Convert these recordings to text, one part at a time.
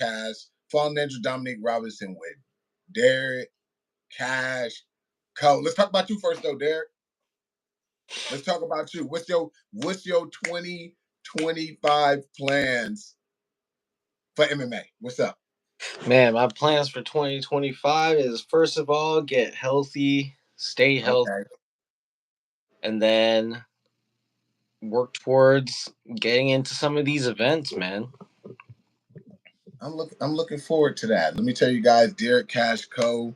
podcast. Fall Ninja Dominic Robinson with Derek Cash Co. Let's talk about you first, though, Derek. Let's talk about you. What's your 2025 plans for MMA? What's up? Man, my plans for 2025 is first of all, get healthy, stay healthy, Okay. and then work towards getting into some of these events, man. I'm looking forward to that. Let me tell you guys, Derek Cash Co.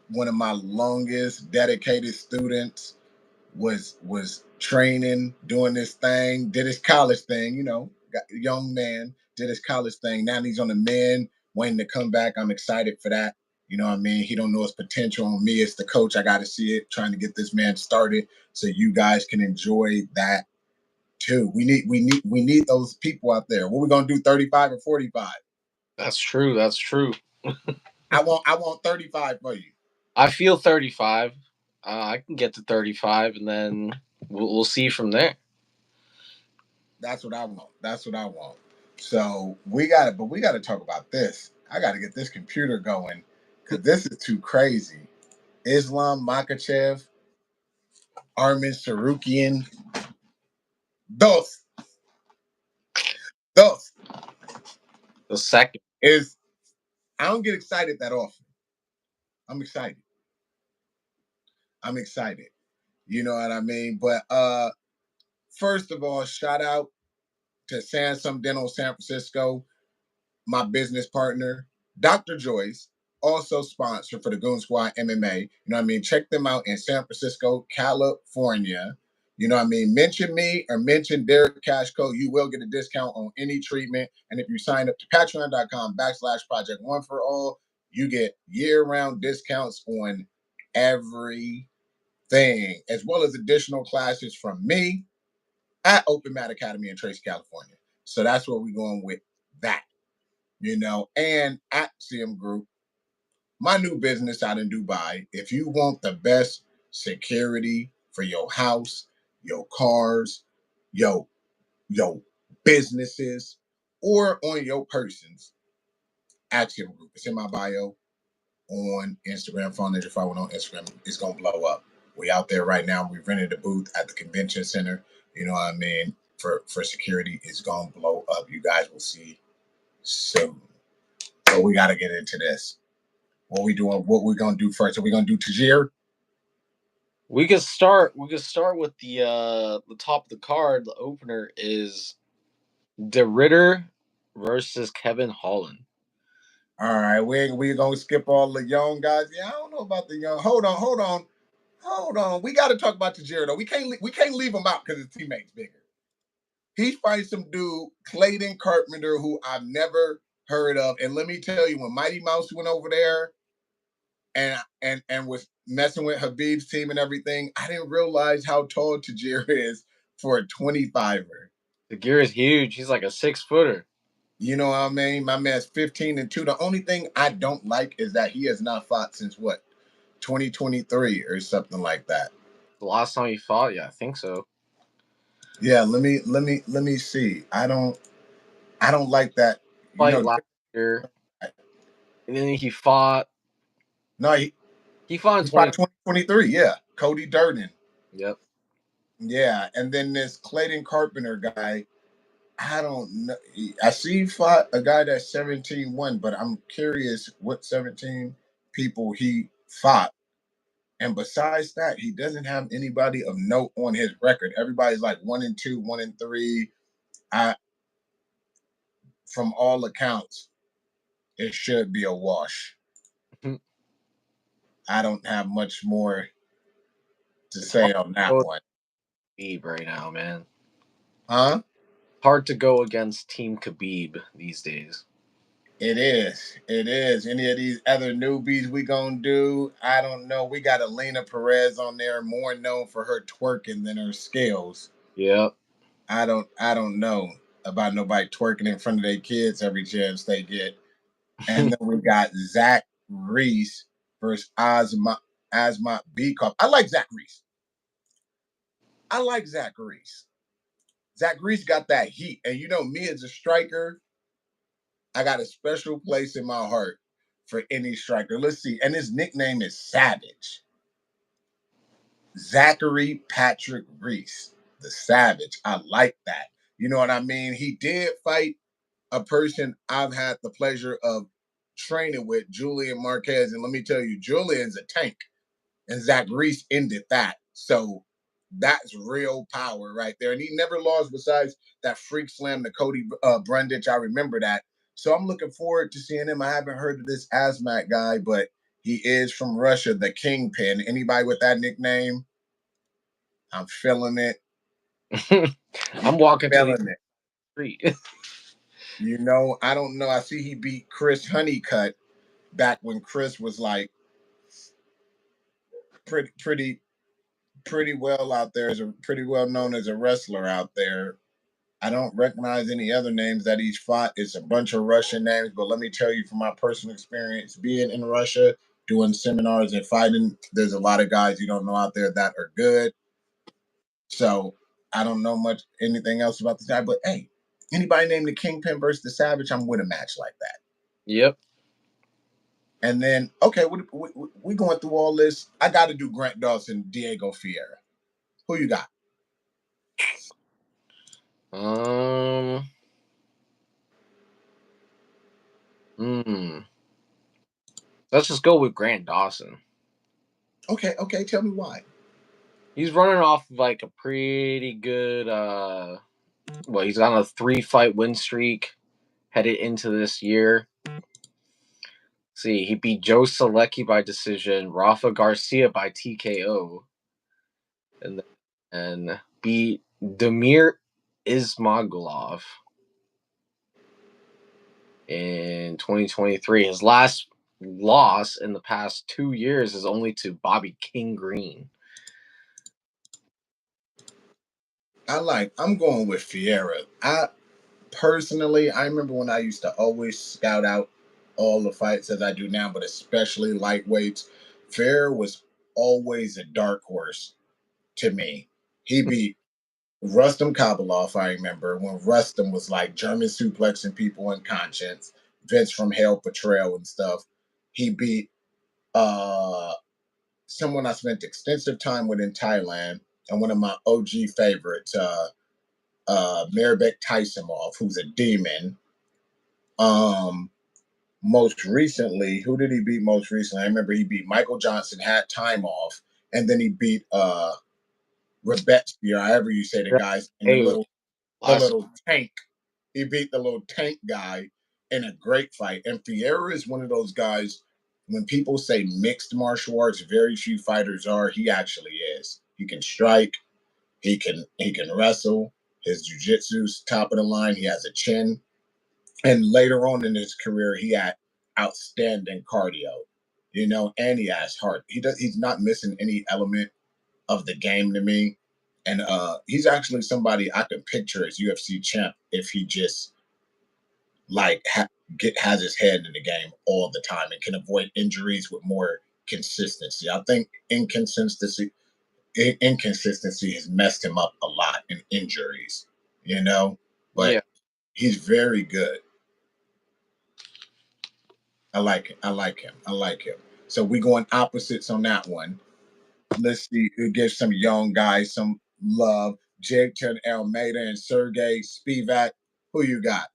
One of my longest dedicated students was training, doing this thing, did his college thing, got a young man, did his college thing. Now he's on the men, waiting to come back. I'm excited for that. You know what I mean? He don't know his potential. On me as the coach, I got to see it, trying to get this man started so you guys can enjoy that too. We need those people out there. What we gonna do, 35 or 45? That's true. That's true. I want 35 for you. I feel 35. I can get to 35, and then we'll see from there. That's what I want. That's what I want. So we got to talk about this. I got to get this computer going because this is too crazy. Islam Makachev, Armin Sarukian, those, those The second. is. I don't get excited that often. I'm excited. I'm excited. You know what I mean? But first of all, shout out to Sansum Dental San Francisco, my business partner, Dr. Joyce, also sponsor for the Goon Squad MMA. You know what I mean? Check them out in San Francisco, California. You know what I mean? Mention me or mention Derek Cash Code. You will get a discount on any treatment. And if you sign up to patreon.com/project one for all, you get year-round discounts on everything, as well as additional classes from me at Open Mat Academy in Tracy, California. So that's where we're going with that. And at CM Group, my new business out in Dubai. If you want the best security for your house, your cars, your your businesses, or on your persons, at CM Group. It's in my bio on Instagram. Phone Ninja 51 on Instagram. It's gonna blow up. We out there right now. We rented a booth at the convention center. You know what I mean? For security, it's gonna blow up. You guys will see soon. So we got to get into this. What we doing? What we gonna do first? Are we gonna do Tajir? We could start. We could start with the top of the card. The opener is De Ritter versus Kevin Holland. All right, we gonna skip all the young guys. Yeah, I don't know about the young. Hold on. We got to talk about Tajir though. We can't leave him out because his teammate's bigger. He's fighting some dude, Clayton Carpenter, who I've never heard of. And let me tell you, when Mighty Mouse went over there and was messing with Habib's team and everything, I didn't realize how tall Tajir is for a 25er. The gear is huge. He's like a 6 footer. You know what I mean? My man's 15-2. The only thing I don't like is that he has not fought since what, 2023 or something like that. The last time he fought, yeah, I think so. Yeah, let me see. I don't like that. You Fight know, last year, and then he fought. no, he, He fought in he fought 20. 2023. Yeah, Cody Durden. Yep. Yeah, and then this Clayton Carpenter guy. I don't know. I see he fought a guy that's 17-1, but I'm curious what 17 people he fought. And besides that, he doesn't have anybody of note on his record. Everybody's like 1-2, 1-3. I, from all accounts, it should be a wash. I don't have much more to It's hard say on to that go one. Khabib right now, man. Huh? Hard to go against Team Khabib these days. It is. It is. Any of these other newbies we gonna do? I don't know. We got Alina Perez on there, more known for her twerking than her skills. Yep. I don't know about nobody twerking in front of their kids every chance they get. And then we got Zach Reese versus Asmat Bekoff. I like Zach Reese. I like Zach Reese. Zach Reese got that heat. And you know me as a striker, I got a special place in my heart for any striker. Let's see. And his nickname is Savage. Zachary Patrick Reese, the Savage. I like that. You know what I mean? He did fight a person I've had the pleasure of training with, Julian Marquez. And let me tell you, Julian's a tank, and Zach Reese ended that. So that's real power right there. And he never lost besides that freak slam to Cody Brundage. I remember that. So I'm looking forward to seeing him. I haven't heard of this Asmat guy, but he is from Russia, the Kingpin. Anybody with that nickname? I'm feeling it. I'm walking to the Feeling it. street. You know, I don't know. I see he beat Chris Honeycutt back when Chris was like pretty well out there, as a pretty well known as a wrestler out there. I don't recognize any other names that he's fought. It's a bunch of Russian names, but let me tell you from my personal experience being in Russia, doing seminars and fighting, there's a lot of guys you don't know out there that are good. So I don't know much anything else about this guy, but hey, anybody named the Kingpin versus the Savage, I'm with a match like that. Yep. And then, okay, we going through all this. I got to do Grant Dawson, Diego Fiera. Who you got? Um. Hmm. Let's just go with Grant Dawson. Okay, tell me why. He's running off of like a pretty good. Well, he's on a 3-fight win streak headed into this year. See, he beat Joe Selecki by decision, Rafa Garcia by TKO, and beat Damir Ismagulov in 2023. His last loss in the past 2 years is only to Bobby King Green. I'm going with Fiera. I personally, I remember when I used to always scout out all the fights as I do now, but especially lightweights. Fiera was always a dark horse to me. He beat Rustam Kabalov, I remember, when Rustam was like German suplexing people in conscience, Vince from Hell Portrayal and stuff. He beat uh someone I spent extensive time with in Thailand and one of my OG favorites, Maribek Taisimov, who's a demon. Um, Most recently, who did he beat most recently? I remember he beat Michael Johnson, had time off, and then he beat Rebetski, or however you say the guy's in Hey, the last little tank. He beat the little tank guy in a great fight. And Fiera is one of those guys. When people say mixed martial arts, very few fighters are. He actually is. He can strike. He can wrestle. His jujitsu's top of the line. He has a chin. And later on in his career, he had outstanding cardio. You know, and he has heart. He's not missing any element of the game to me. And he's actually somebody I can picture as UFC champ if he just like has his head in the game all the time and can avoid injuries with more consistency. I think inconsistency has messed him up a lot in injuries, you know, but yeah. he's very good. I like him. I like him. I like him. So we going opposites on that one. Let's see. Give some young guys some love. Jason Almeida and Sergey Spivak. Who you got?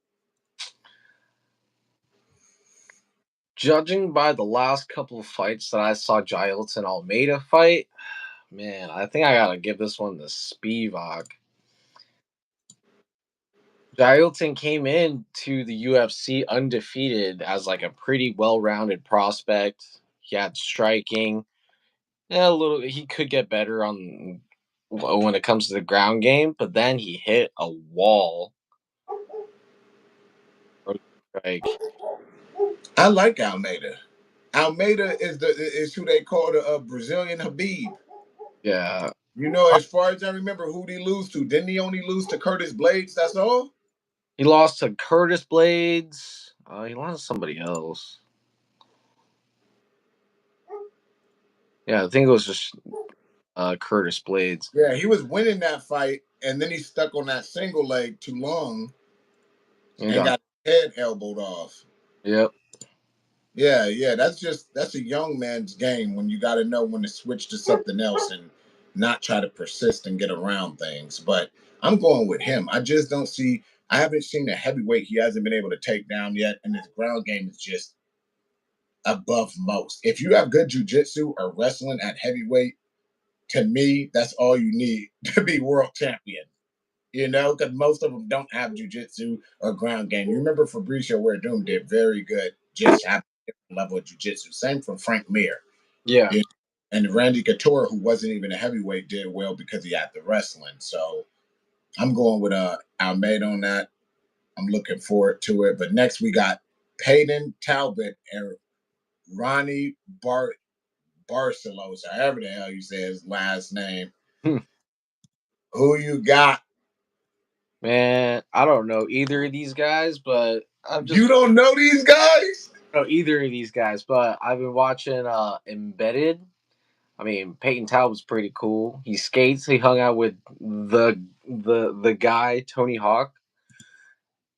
Judging by the last couple of fights that I saw Giles and Almeida fight, man, I think I gotta give this one to Spivak. Jailton came in to the UFC undefeated as like a pretty well-rounded prospect. He had striking. Yeah, a little. He could get better on when it comes to the ground game, but then he hit a wall. Like, I like Almeida. Almeida is who they call the Brazilian Habib. yeah, You know, as far as I remember, who did he lose to? Didn't he only lose to Curtis Blades? That's all. he lost to Curtis Blades. He lost to somebody else. Yeah, I think it was just Curtis Blades. Yeah, he was winning that fight, and then he stuck on that single leg too long And and got got head elbowed off. Yep. Yeah, yeah, that's a young man's game when you got to know when to switch to something else and not try to persist and get around things. But I'm going with him. I just don't see. I haven't seen a heavyweight he hasn't been able to take down yet, and his ground game is just above most. If you have good jujitsu or wrestling at heavyweight, to me, that's all you need to be world champion. You know, because most of them don't have jujitsu or ground game. You remember Fabricio Werdum did very good, just have a different level of jujitsu. Same for Frank Mir. Yeah. You know? And Randy Couture, who wasn't even a heavyweight, did well because he had the wrestling. So I'm going with Almeida on that. I'm looking forward to it. But next we got Peyton Talbot and Ronnie Barcelos, however the hell you say his last name. Hmm. Who you got? Man, I don't know either of these guys, but I'm just You don't know these guys? know either of these guys, but I've been watching Embedded. I mean, Peyton Talbot's pretty cool. He skates. He hung out with the guy Tony Hawk.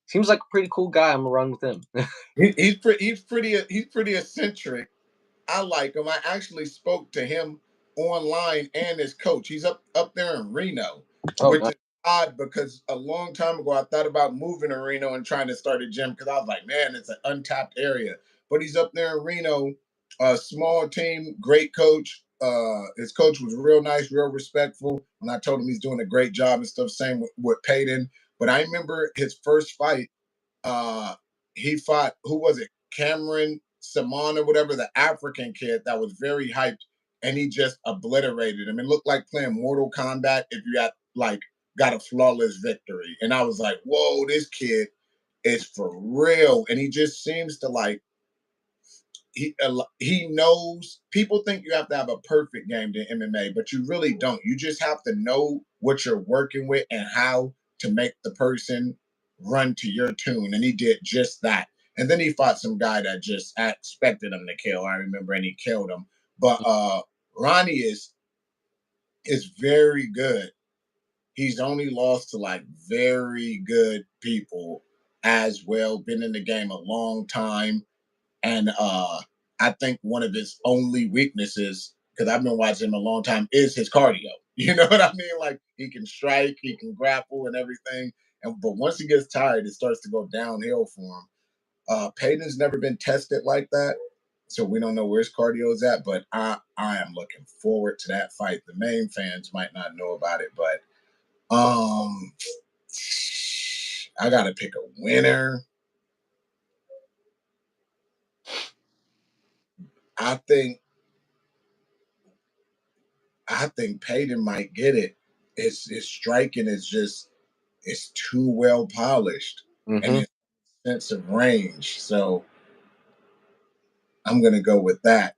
Seems like a pretty cool guy. I'm gonna run with him. He's pretty eccentric. I like him. I actually spoke to him online and his coach. He's up there in Reno, Oh, which nice. is odd because a long time ago I thought about moving to Reno and trying to start a gym because I was like, man, it's an untapped area. But he's up there in Reno, a small team, great coach. His coach was real nice, real respectful. And I told him he's doing a great job and stuff. Same with Peyton. But I remember his first fight. Uh, he fought, who was it? Cameron Saman or whatever, the African kid that was very hyped, and he just obliterated him. It looked like playing Mortal Kombat if you had like got a flawless victory. And I was like, whoa, this kid is for real. And he just seems to like he knows. People think you have to have a perfect game to MMA, but you really don't. You just have to know what you're working with and how to make the person run to your tune. And he did just that. And then he fought some guy that just expected him to kill. I remember, and he killed him. But Ronnie is very good. He's only lost to like very good people as well. Been in the game a long time, and I think one of his only weaknesses, because I've been watching him a long time, is his cardio. You know what I mean? Like he can strike, he can grapple and everything. But once he gets tired, it starts to go downhill for him. Peyton's never been tested like that. So we don't know where his cardio is at, but I am looking forward to that fight. The main fans might not know about it, but um I gotta pick a winner. I think I think Peyton might get it. His striking is just it's too well polished and Mm-hmm. his sense of range. So I'm gonna go with that.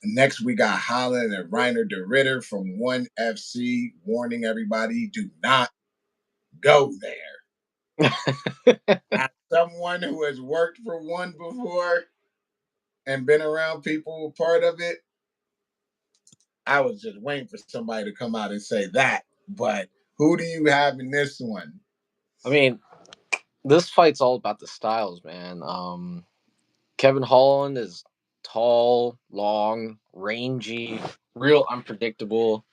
Next, we got Holland and Reiner de Ritter from One FC. Warning everybody: do not go there. As someone who has worked for one before and been around people part of it, I was just waiting for somebody to come out and say that. But who do you have in this one? I mean, this fight's all about the styles, man. Kevin Holland is tall, long, rangy, real unpredictable.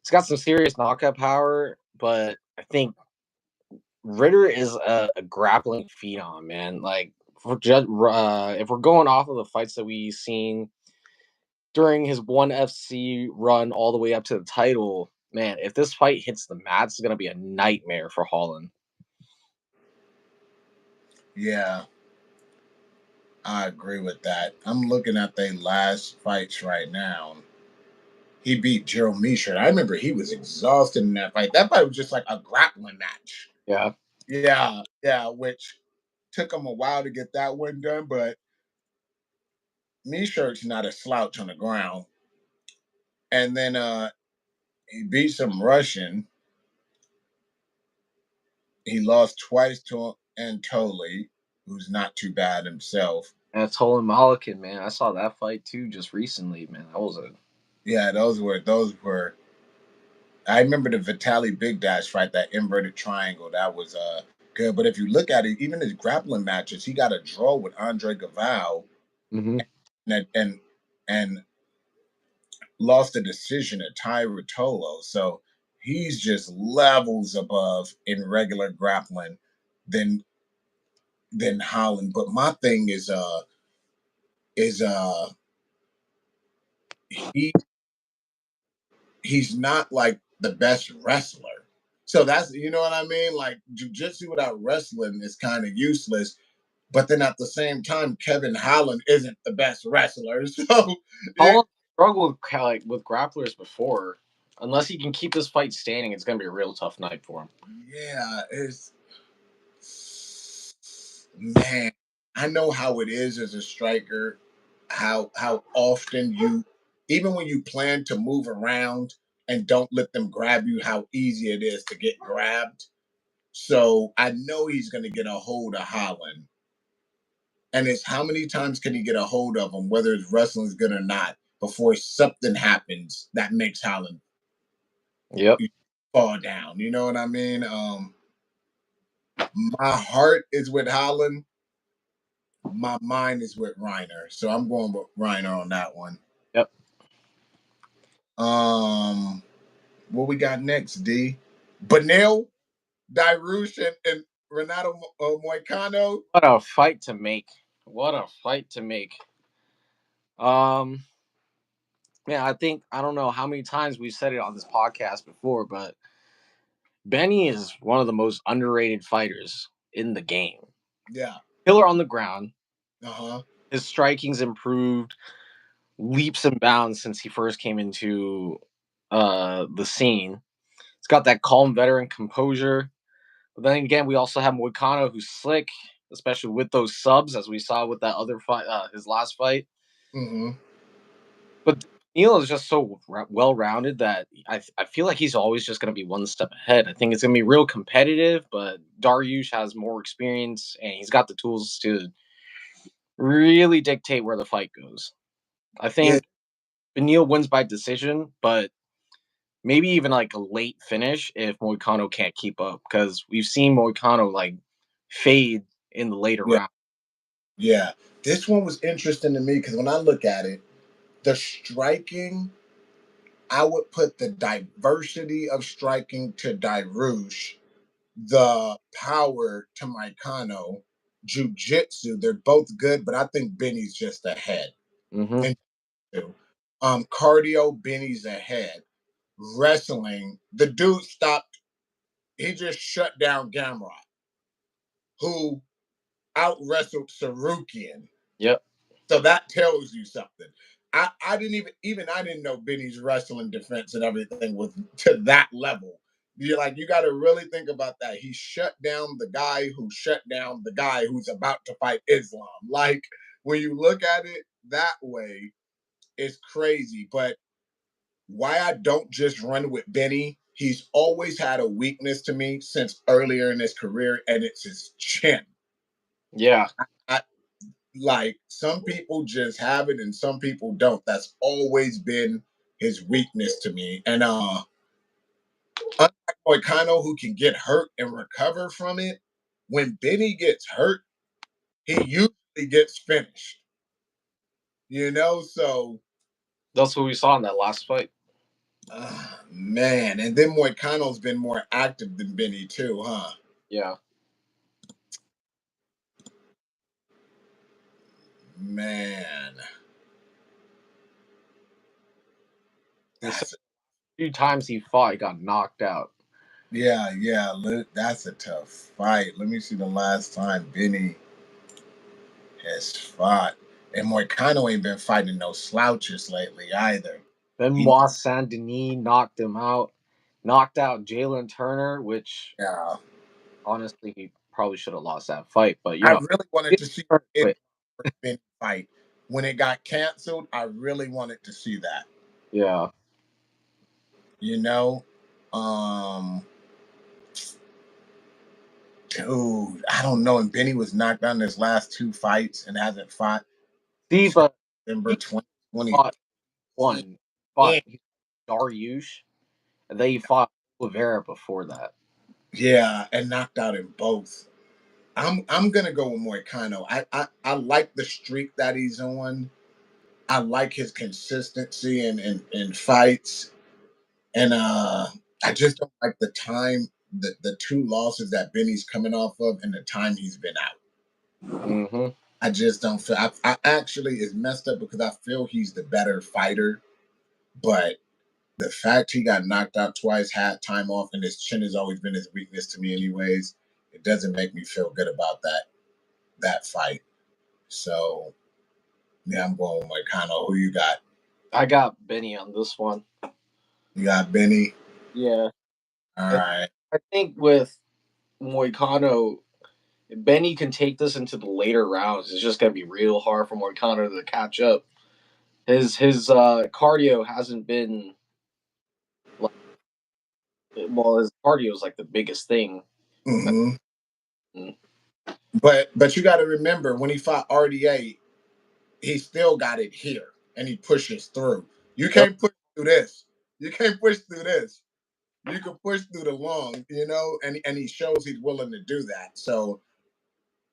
He's got some serious knockout power, but I think Ritter is a grappling phenom, man. Like if we're going off of the fights that we seen during his one FC run all the way up to the title, man, if this fight hits the mats, it's gonna be a nightmare for Holland. Yeah, I agree with that. I'm looking at their last fights right now. He beat Gerald Misha. I remember he was exhausted in that fight. That fight was just like a grappling match. Yeah. Yeah, yeah, which took him a while to get that one done, but Mishirt's not a slouch on the ground. And then he beat some Russian. He lost twice to Antoli, who's not too bad himself. And it's Holland Malikin, man. I saw that fight too just recently, man. That was a Yeah, those were I remember the Vitaly Big Dash fight, that inverted triangle. That was good. But if you look at it, even his grappling matches, he got a draw with Andre Galvao Hmm. and lost a decision at Ty Rotolo. So he's just levels above in regular grappling than Holland. But my thing is he he's not like the best wrestler. So that's, you know what I mean? Like jujitsu without wrestling is kind of useless. But then at the same time, Kevin Holland isn't the best wrestler. So yeah, Holland struggled with, like, with grapplers before. Unless he can keep this fight standing, it's going to be a real tough night for him. yeah, it's man, I know how it is as a striker, how often you, even when you plan to move around and don't let them grab you, how easy it is to get grabbed. So I know he's going to get a hold of Holland. And it's how many times can he get a hold of him, whether his wrestling is good or not, before something happens that makes Holland Yep. fall down. You know what I mean? My heart is with Holland. My mind is with Reiner. So I'm going with Reiner on that one. Yep. Um, what we got next, D? Benil, Dairush, and Renato Moicano. What a fight to make. What a fight to make. Um, yeah, I don't know how many times we've said it on this podcast before, but Benny is one of the most underrated fighters in the game. Yeah. Killer on the ground. Uh-huh. His striking's improved leaps and bounds since he first came into the scene. He's got that calm veteran composure. But then again, we also have Moicano, who's slick, especially with those subs, as we saw with that other fight, his last fight. Mm-hmm. But Neil is just so well rounded that I feel like he's always just going to be one step ahead. I think it's going to be real competitive, but Dariush has more experience and he's got the tools to really dictate where the fight goes. I Yeah. think Beneil wins by decision, but maybe even like a late finish if Moicano can't keep up because we've seen Moicano like fade in the later Yeah. round. Yeah. This one was interesting to me because when I look at it, the striking, I would put the diversity of striking to Dairush, the power to Moicano, jujitsu. They're both good, but I think Benny's just ahead. Hmm. And cardio, Benny's ahead. Wrestling, the dude stopped. He just shut down Gamrot, who out wrestled Sarukian. Yep. So that tells you something. I didn't even I didn't know Benny's wrestling defense and everything was to that level. You got to really think about that. He shut down the guy who shut down the guy who's about to fight Islam. Like when you look at it that way, it's crazy. But why I don't just run with Benny, he's always had a weakness to me since earlier in his career, and it's his chin. Yeah. I, like some people just have it and some people don't. That's always been his weakness to me. And unlike Moicano, who can get hurt and recover from it, when Benny gets hurt, he usually gets finished. So That's what we saw in that last fight. man. And then Moicano's been more active than Benny too, huh? Yeah. Man, The that's few times he fought, he got knocked out. yeah. That's a tough fight. Let me see the last time Benny has fought. And Moicano ain't been fighting no slouches lately either. He Benoit Saint Denis knocked him out. Knocked out Jalen Turner, which uh, honestly he probably should have lost that fight. But I really wanted to see it quit. Benny fight. When it got canceled, I really wanted to see that. Yeah. You know? Um Dude, I don't know. And Benny was knocked out in his last two fights and hasn't fought See, since but December he 2020. fought one. Fought Dariush, and then he fought Oliveira before that. Yeah, and knocked out in both. I'm gonna go with Moicano. I like the streak that he's on. I like his consistency in fights. And I just don't like the time, the two losses that Benny's coming off of and the time he's been out. Hmm. I just don't feel I actually is messed up because I feel he's the better fighter, but the fact he got knocked out twice, had time off, and his chin has always been his weakness to me, anyways. It doesn't make me feel good about that fight. So yeah, I'm going with Moicano. Who you got? I got Benny on this one. You got Benny. Yeah, All I, right. I think with Moicano, Benny can take this into the later rounds. It's just gonna be real hard for Moicano to catch up. His cardio hasn't been like, well, his cardio is like the biggest thing. Hmm. Mm. But you got to remember when he fought RDA, he still got it here and he pushes through. You Yep. can't push through this. You can't push through this. You can push through the long, and he shows he's willing to do that. So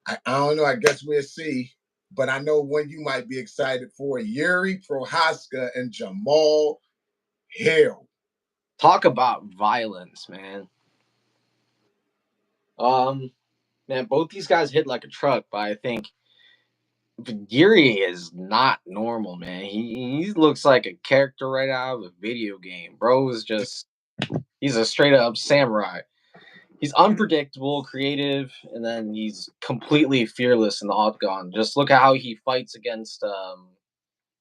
I don't know. I guess we'll see. But I know one you might be excited for: Yuri Prohaska and Jamal Hill. Talk about violence, man. Um, man, both these guys hit like a truck, but I think Yuri is not normal, man. He looks like a character right out of a video game. Bro is just he's a straight up samurai. He's unpredictable, creative, and then he's completely fearless in the octagon. Just look at how he fights against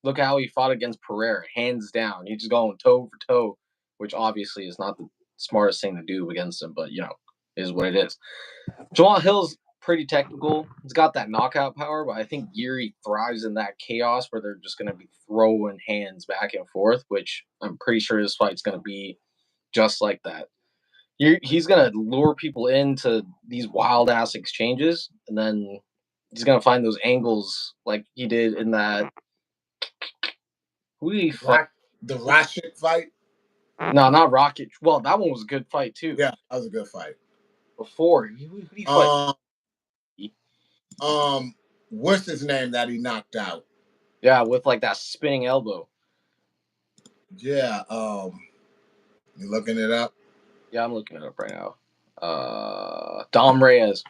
look at how he fought against Pereira, hands down. He's just going toe for toe, which obviously is not the smartest thing to do against him, but is what it is. Jamal Hill's pretty technical. He's got that knockout power, but I think Yuri thrives in that chaos where they're just going to be throwing hands back and forth, which I'm pretty sure this fight's going to be just like that. He's going to lure people into these wild ass exchanges, and then he's going to find those angles like he did in that. Who did he fight? The Rashid fight. No, not Rocket. Well, that one was a good fight too. Yeah, that was a good fight. Before, who did he fight? Um, what's his name that he knocked out? Yeah, with like that spinning elbow. Yeah, you looking it up? Yeah, I'm looking it up right now. Dom Reyes.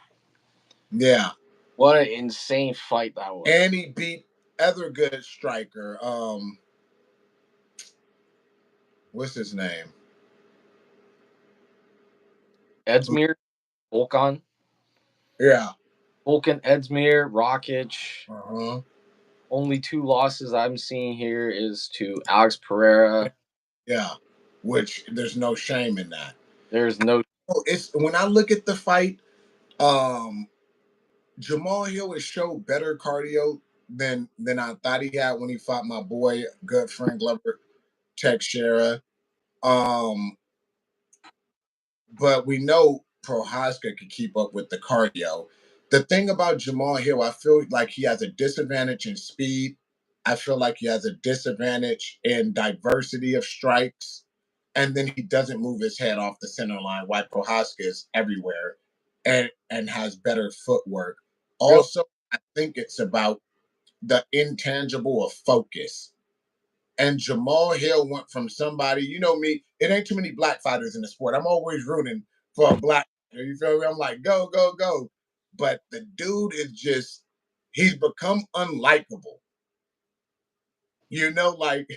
Yeah, What an insane fight that was. and he beat other good striker. What's his name? Edsmir, Volkan. Yeah. Volkan, Edsmir, Rakic. Uh-huh. Only two losses I'm seeing here is to Alex Pereira. Yeah. Which there's no shame in that. There's no. Oh, it's when I look at the fight, um, Jamal Hill has showed better cardio than I thought he had when he fought my boy, good friend Glover Teixeira. Um, but we know Prohaska can keep up with the cardio. The thing about Jamal Hill, I feel like he has a disadvantage in speed. I feel like he has a disadvantage in diversity of strikes. And then he doesn't move his head off the center line, while Prohaska is everywhere and has better footwork. Real. Also, I think it's about the intangible of focus. And Jamal Hill went from somebody, you know me, it ain't too many black fighters in the sport. I'm always rooting for a black fighter. You feel me? I'm like, go, go, go. But the dude is just, he's become unlikable. Like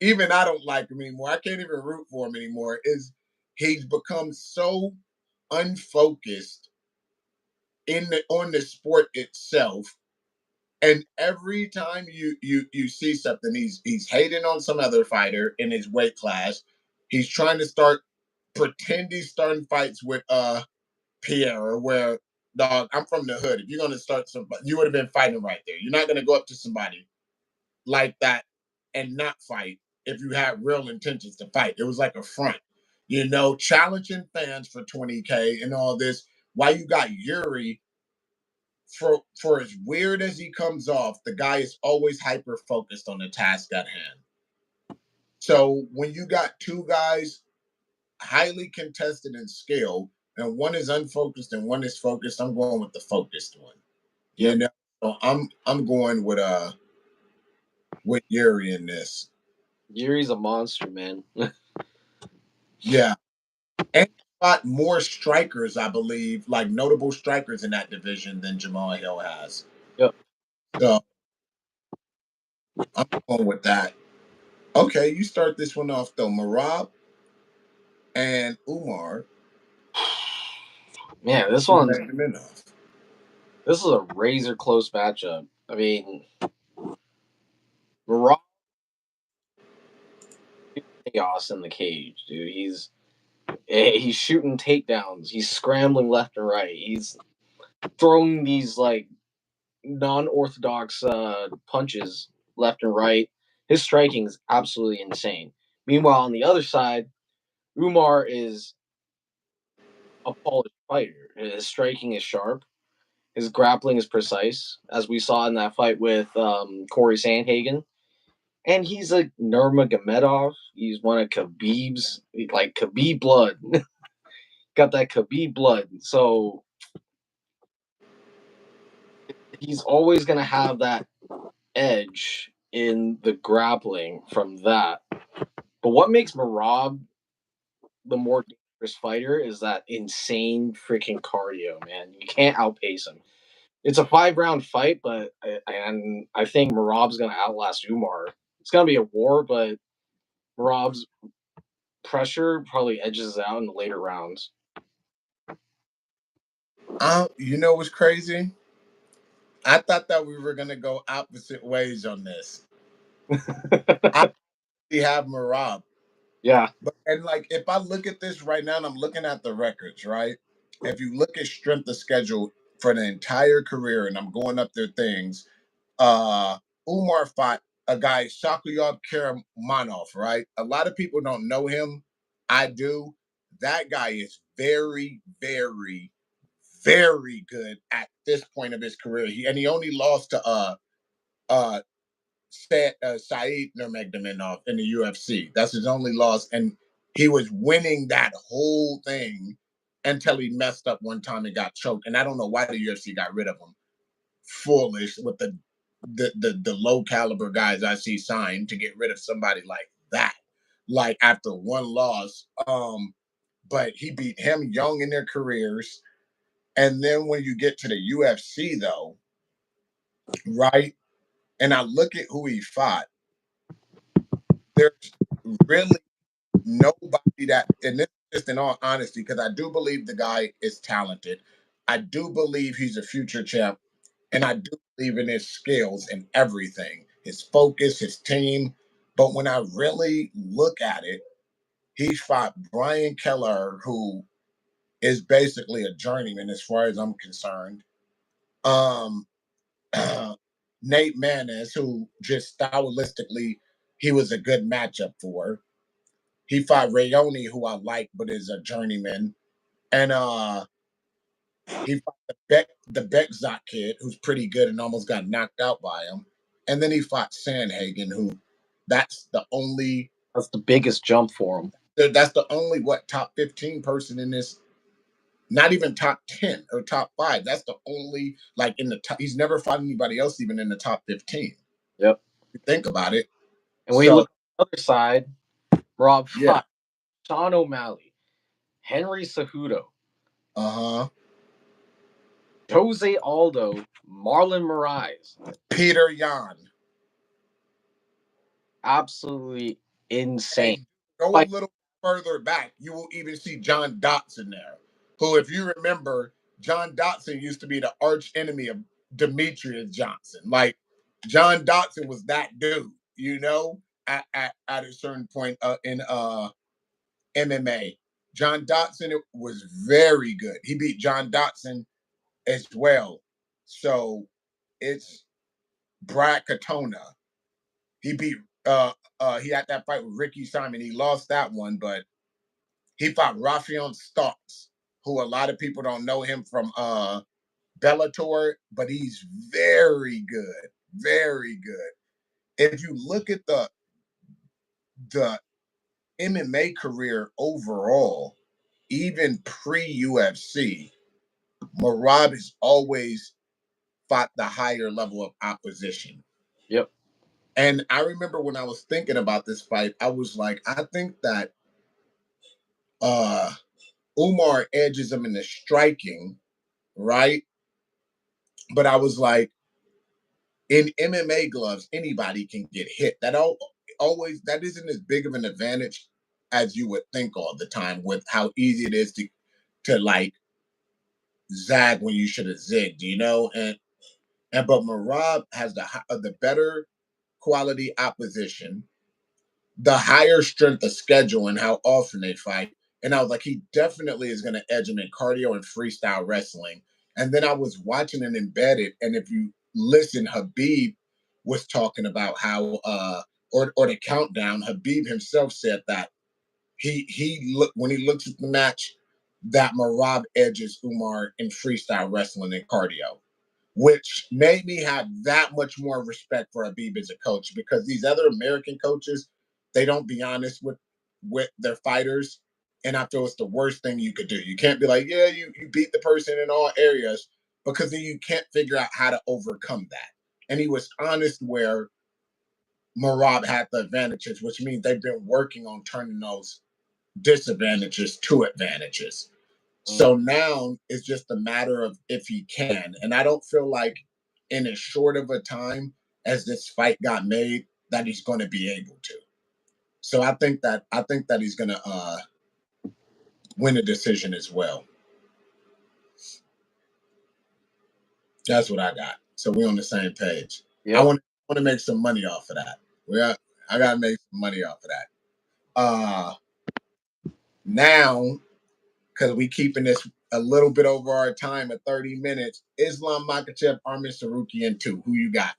even I don't like him anymore. I can't even root for him anymore. Is he's become so unfocused on the sport itself. And every time you see something, he's hating on some other fighter in his weight class. He's trying to pretend he's starting fights with Pierre, where dog, I'm from the hood. If you're gonna start somebody, you would have been fighting right there. You're not gonna go up to somebody like that and not fight if you had real intentions to fight. It was like a front, challenging fans for 20K and all this. Why you got Yuri for as weird as he comes off, the guy is always hyper focused on the task at hand. So when you got two guys highly contested in skill, and one is unfocused and one is focused. I'm going with the focused one. You Yep. know, so I'm going with Yuri in this. Yuri's a monster, man. Yeah, and fought more strikers, I believe, like notable strikers in that division than Jamal Hill has. Yep. So I'm going with that. Okay, you start this one off though. Marab and Umar Man, this one's Nurmagomedov. this is a razor close matchup. I mean, Rock chaos in the cage, dude. He's shooting takedowns. He's scrambling left and right. He's throwing these like non-orthodox punches left and right. His striking is absolutely insane. Meanwhile, on the other side, Umar is a polished fighter. His striking is sharp. His grappling is precise, as we saw in that fight with Corey Sandhagen. And he's like Nurmagomedov. He's one of Khabib's, like Khabib blood. Got that Khabib blood. So he's always going to have that edge in the grappling from that. But what makes Marab the more dangerous fighter is that insane freaking cardio, man. You can't outpace him. It's a 5 round fight, but I think Marab's gonna outlast Umar. It's gonna be a war, but Marab's pressure probably edges out in the later rounds. You know what's crazy? I thought that we were gonna go opposite ways on this. I actually have Marab, Yeah, but and like if I look at this right now, and I'm looking at the records, right? If you look at strength of schedule for the entire career, and I'm going up their things, uh Umar fought a guy, Shakuyov Karamanov, right? A lot of people don't know him. I do. That guy is very, very, very good at this point of his career. He only lost to uh Saeed Nurmagomedov in the UFC. That's his only loss, and he was winning that whole thing until he messed up one time and got choked. And I don't know why the UFC got rid of him. Foolish with the low caliber guys I see signed to get rid of somebody like that. Like after one loss, but he beat him young in their careers. And then when you get to the UFC, though, right? And I look at who he fought, there's really nobody that, and this is just in all honesty, because I do believe the guy is talented. I do believe he's a future champ, and I do believe in his skills and everything, his focus, his team. But when I really look at it, he fought Brian Keller, who is basically a journeyman as far as I'm concerned. Um, Nate Manis, who just stylistically he was a good matchup for. He fought Rayoni, who I like, but is a journeyman. And he fought the Beckzot kid, who's pretty good and almost got knocked out by him. And then he fought Sandhagen, who that's the only that's the biggest jump for him. that's the only what top 15 person in this, not even top 10 or top 5. That's the only like in the top, he's never fought anybody else even in the top 15. Yep. You think about it. And when you So look on the other side, Rob yeah. fought Sean O'Malley, Henry Cejudo, Uh-huh. Jose Aldo, Marlon Moraes. Peter Yan. Absolutely insane. Hey, go a Fight. little further back, you will even see John Dotson there, who, if you remember, John Dotson used to be the arch enemy of Demetrius Johnson. Like, John Dotson was that dude, at a certain point in MMA. John Dotson was very good. He beat John Dotson as well. So it's Brad Katona. He beat he had that fight with Ricky Simon. He lost that one, but he fought Rafael Starks, who a lot of people don't know him from Bellator, but he's very good, very good. If you look at the MMA career overall, even pre-UFC, Marab has always fought the higher level of opposition. Yep. And I remember when I was thinking about this fight, I was like, I think that uh Umar edges him in the striking, right? But I was like, in MMA gloves, anybody can get hit. Always that isn't as big of an advantage as you would think all the time with how easy it is to like zag when you should have zigged, you know? And but Marab has the better quality opposition, the higher strength of schedule and how often they fight. And I was like, he definitely is going to edge him in cardio and freestyle wrestling. And then I was watching it embedded. And if you listen, Habib was talking about how, or the countdown, Habib himself said that when he looks at the match, that Marab edges Umar in freestyle wrestling and cardio, which made me have that much more respect for Habib as a coach because these other American coaches, they don't be honest with their fighters. And I feel it's the worst thing you could do. You can't be like, yeah, you beat the person in all areas because then you can't figure out how to overcome that. And he was honest where Marab had the advantages, which means they've been working on turning those disadvantages to advantages. Mm. So now it's just a matter of if he can. And I don't feel like in as short of a time as this fight got made that he's going to be able to. So I think that he's going to win a decision as well. That's what I got. So we're on the same page. I Yep. want to make some money off of that. I got to make some money off of that. Now because we keeping this a little bit over our time at 30 minutes. Islam Makhachev, Armin Sarukian 2. Who you got?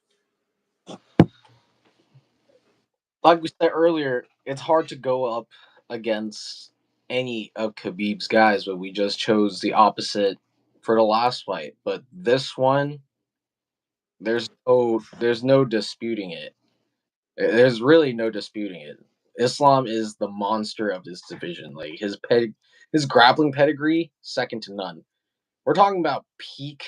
Like we said earlier, it's hard to go up against any of Khabib's guys, but we just chose the opposite for the last fight. But this one, there's no disputing it. There's really no disputing it. Islam is the monster of this division. Like his grappling pedigree, second to none. We're talking about peak,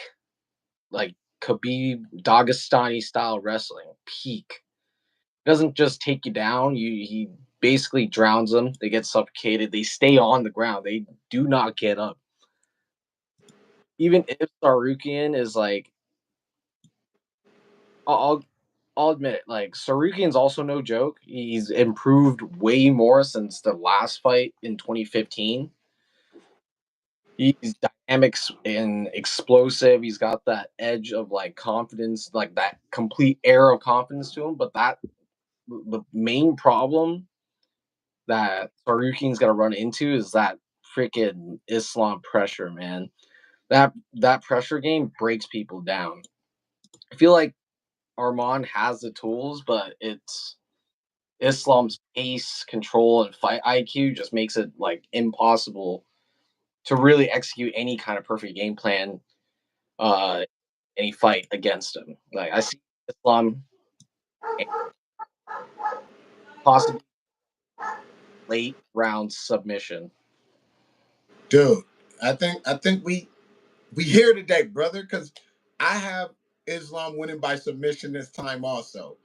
like Khabib Dagestani style wrestling. Peak. Doesn't just take you down. He basically drowns them. They get suffocated. They stay on the ground. They do not get up. Even if Sarukian is like, I'll I'll admit it. Like Sarukian's also no joke. He's improved way more since the last fight in 2015. He's dynamic and explosive. He's got that edge of like confidence, like that complete air of confidence to him. But the main problem that Sarukian's gonna run into is that freaking Islam pressure, man. That pressure game breaks people down. I feel like Armand has the tools, but it's Islam's pace, control, and fight IQ just makes it like impossible to really execute any kind of perfect game plan, uh, any fight against him. Like I see Islam possibly late round submission. Dude, I think we here today, brother, because I have Islam winning by submission this time also.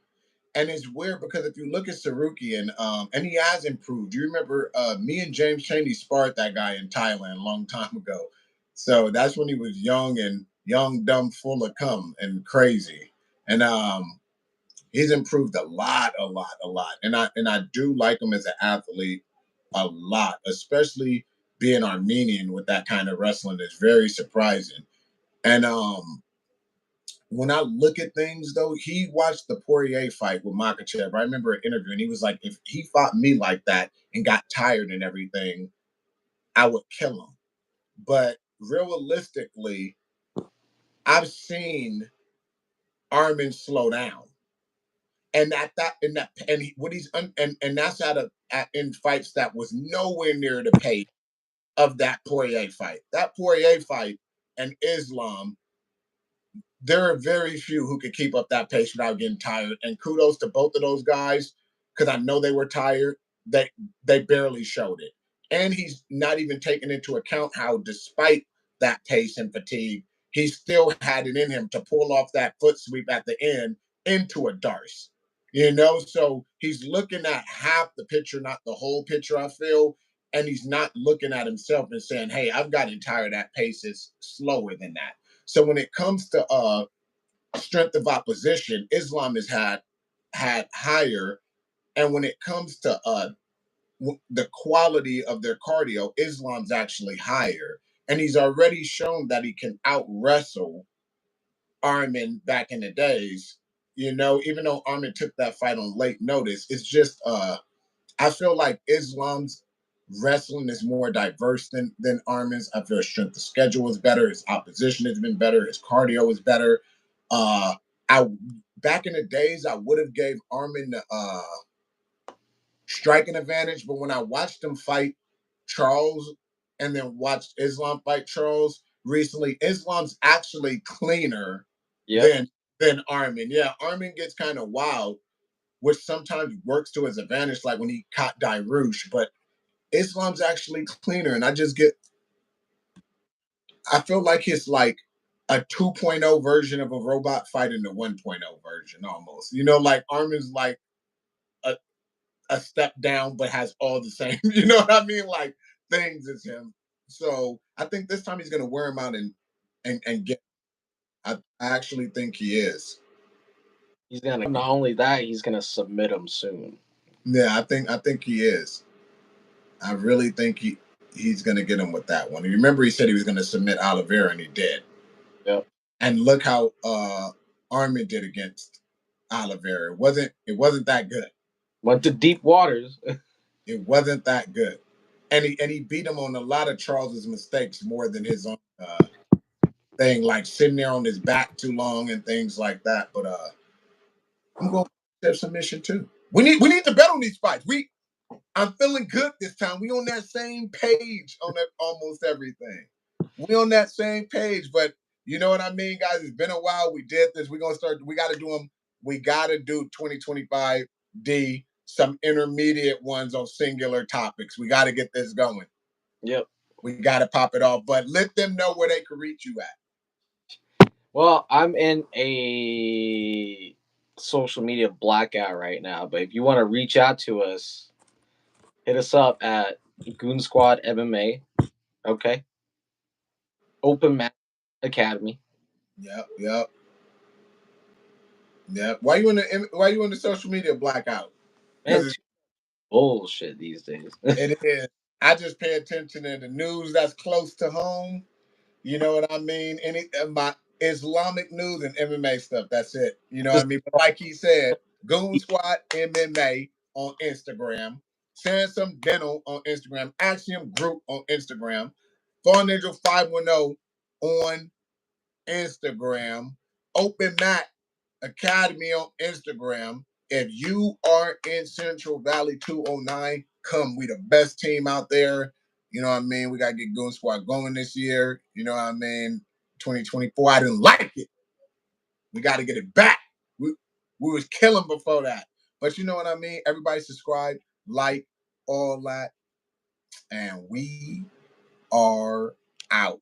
And it's weird because if you look at Sarukian, and he has improved. You remember me and James Chaney sparred that guy in Thailand a long time ago. So that's when he was young, dumb, full of cum and crazy. And he's improved a lot. And I do like him as an athlete a lot, especially being Armenian with that kind of wrestling is very surprising. And when I look at things though, he watched the Poirier fight with Makachev. I remember an interview and he was like, if he fought me like that and got tired and everything, I would kill him. But realistically, I've seen Armin slow down. And what he's and that's in fights that was nowhere near the pace of that Poirier fight. That Poirier fight and Islam, there are very few who could keep up that pace without getting tired. And kudos to both of those guys because I know they were tired. They they barely showed it. And he's not even taking into account how, despite that pace and fatigue, he still had it in him to pull off that foot sweep at the end into a Darce. So he's looking at half the picture, not the whole picture, I feel. And he's not looking at himself and saying, hey, I've gotten tired. That pace is slower than that. So when it comes to strength of opposition, Islam has had higher. And when it comes to the quality of their cardio, Islam's actually higher. And he's already shown that he can out wrestle Armin back in the days. Even though Armin took that fight on late notice, it's just I feel like Islam's wrestling is more diverse than Armin's. I feel his strength of schedule is better, his opposition has been better, his cardio is better. I Back in the days I would have gave Armin the striking advantage, but when I watched him fight Charles and then watched Islam fight Charles recently, Islam's actually cleaner Yep. than Armin. Yeah, Armin gets kind of wild, which sometimes works to his advantage, like when he caught Dairouche, but Islam's actually cleaner, and I feel like it's like a 2.0 version of a robot fighting the 1.0 version almost. Like Armin's like a step down, but has all the same, you know what I mean? Like things as him. So I think this time he's gonna wear him out and get. I actually think he is. He's gonna not only that, he's gonna submit him soon. Yeah, I think he is. I really think he's gonna get him with that one. You remember he said he was gonna submit Oliveira and he did. Yep. And look how Armin did against Oliveira. It wasn't that good. Went to deep waters. It wasn't that good. And he beat him on a lot of Charles's mistakes more than his own thing, like sitting there on his back too long and things like that. But I'm going to submission too. We need to bet on these fights. I'm feeling good this time. We on that same page on almost everything. We on that same page, but you know what I mean, guys. It's been a while. We did this. We're gonna start. We got to do them. We got to do 2025 D, some intermediate ones on singular topics. We got to get this going. Yep. We got to pop it off, but let them know where they can reach you at. Well, I'm in a social media blackout right now, but if you want to reach out to us, hit us up at Goon Squad MMA. Okay. Open Mat Academy. Yep, yep, yep. Why you in the social media blackout? Man, Because too bullshit these days. it is. I just pay attention to the news that's close to home. You know what I mean? Any my Islamic news and MMA stuff. That's it. You know what I Just mean? But like he said, Goon Squad MMA on Instagram, Sansom Dental on Instagram, Axiom Group on Instagram, Fall Ninja 510 on Instagram, Open Mat Academy on Instagram. If you are in Central Valley 209, come. We the best team out there. You know what I mean? We gotta get Goon Squad going this year. You know what I mean? 2024. I didn't like it. We gotta get it back. We was killing before that. But you know what I mean? Everybody subscribe, like, all that. And we are out.